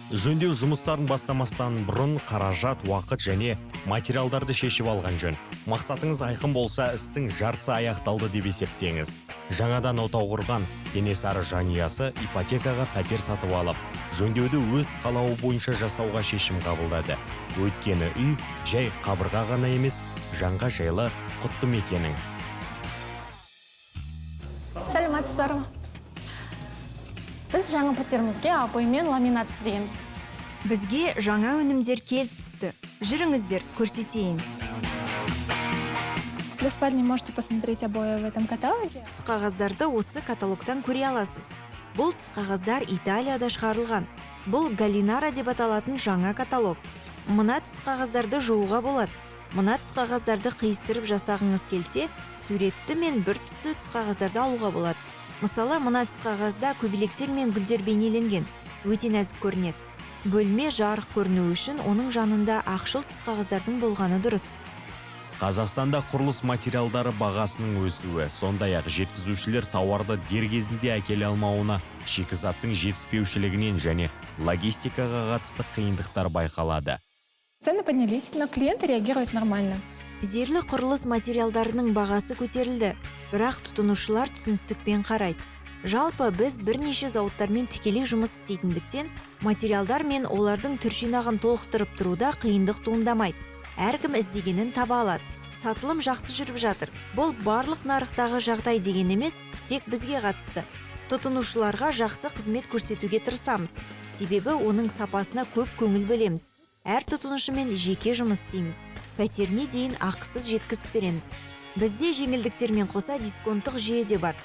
Жөндеу жұмыстарын бастамастан бұрын қаражат, уақыт және материалдарды шешіп алған жөн. Мақсатыңыз айқын болса, істің жартысы аяқталды деп есептеңіз. Жаңадан отау құрған Кенесары жанұясы ипотекаға пәтер сатып алып, жөндеуді өз қалауы бойынша жасауға шешім қабылдады. Өйткені үй жай қабырға ғана емес, жанға жайлы құтты мекенің. Сәлеметсіздер ме? Біз жаңа пәтерімізге обоймен ламинат іздегенбіз. Бізге жаңа өнімдер келіп түсті. Жүріңіздер, көрсетейін. Для спальни можете посмотреть обои в этом каталоге. Түсқағаздарды осы каталогтан көре аласыз. Бұл түсқағаздар Италияда шығарылған. Бұл Галинара деп аталатын жаңа каталог. Мына түсқағаздарды жууға болады. Мына түсқағаздарды қиыстырып жасағыңыз келсе, суретті мен бір түсті түсқағаздарды алуға болады. Мысалы, мына түсқағазда көбелектер мен гүлдер бейнеленген. Өте нәзік көрінеді. Бөлме жарық көріну үшін оның жанында ақшыл түсқағаздардың болғаны дұрыс. Қазақстанда құрылыс материалдары бағасының өсуі, сондай-ақ жеткізушілер тауарды дер кезінде әкеле алмауына, шикізаттың жетіспеушілігінен және логистикаға қатысты қиындықтар байқалады. Цены поднялись, но клиенты реагируют нормально. Зерлі құрылыс материалдарының бағасы көтерілді, бірақ тұтынушылар түсіністікпен қарайды. Жалпы біз бірнеше зауыттармен тікелей жұмыс істейтіндіктен, материалдар мен олардың түр жинағын толықтырып тұруда қиындық туындамайды. Әркім іздегенін таба алады. Сатылым жақсы жүріп жатыр. Бұл барлық нарықтағы жағдай деген емес, тек бізге қатысты. Тұтынушыларға жақсы қызмет көрсетуге тырысамыз. Себебі оның сапасына көп көңіл бөлеміз. Әр тұтынушымен жеке жұмыс істейміз. Пәтеріне дейін ақысыз жеткізіп береміз. Бізде жеңілдіктермен қоса дисконттық жүйе де бар.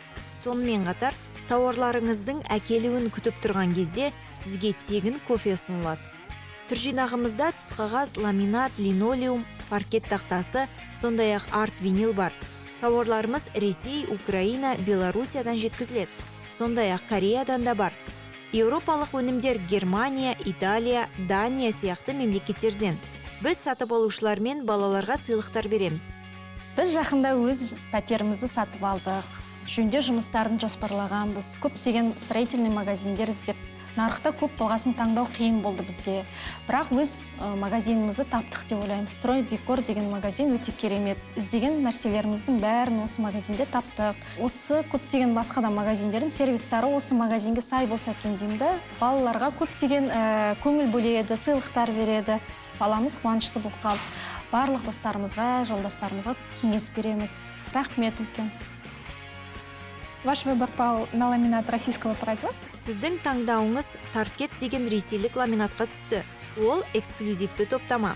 Сонымен қатар, тауарларыңыздың әкелуін күтіп тұрған кезде сізге тегін кофе ұсынылады. Түр жинағымызда түсқағаз, ламинат, линолеум, паркет тақтасы, сондай-ақ арт винил бар. Тауарларымыз Ресей, Украина, Белоруссиядан жеткізіледі. Сондай-ақ Кореядан да бар. Еуропалық өнімдер Германия, Италия, Дания сияқты мемлекеттерден. Біз сатып алушылармен балаларға сыйлықтар береміз. Біз жақында өз пәтерімізді сатып алдық. Жөндеу жұмыстарын жоспарлағанбыз. Көптеген строительный магазиндер іздеп, нарықта көп болғасын таңдау қиын болды бізге. Бірақ өз магазинімізді таптық деп ойлаймыз. Строй декор деген магазин өте керемет. Іздеген нәрселеріміздің бәрін осы магазинде таптық. Осы көптеген басқа да магазиндердің сервистары осы магазинге сай болса екен деймін. Балаларға көптеген көңіл бөледі, сыйлықтар береді. Баламыз қуанышты болып қалды. Барлық достарымызға, жолдастарымызға кеңес береміз. Рахмет үлкен. Ваш выбор пал на ламинат российского производства. Сіздің таңдауыңыз Таркет деген ресейлік ламинатқа түсті. Ол эксклюзивті топтама.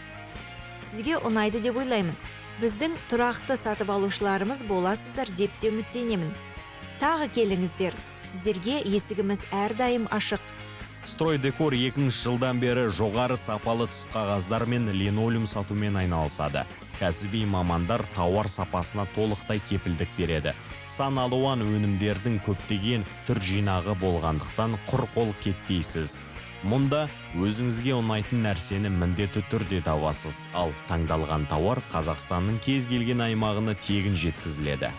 Сізге ұнайды деп ойлаймын. Біздің тұрақты сатып алушыларымыз боласыздар деп те үміттенемін. Тағы келіңіздер. Сіздерге есігіміз әрдайым ашық. Строй декор 2000 жылдан бері жоғары сапалы түсқағаздар мен линолеум сатумен айналысады. Кәсіби мамандар тауар сапасына толықтай кепілдік береді. Сан алуан өнімдердің көптеген түр жинағы болғандықтан құр қол кетпейсіз. Мұнда өзіңізге ұнайтын нәрсені міндетті түрде табасыз, ал таңдалған тауар Қазақстанның кез келген аймағына тегін жеткізіледі.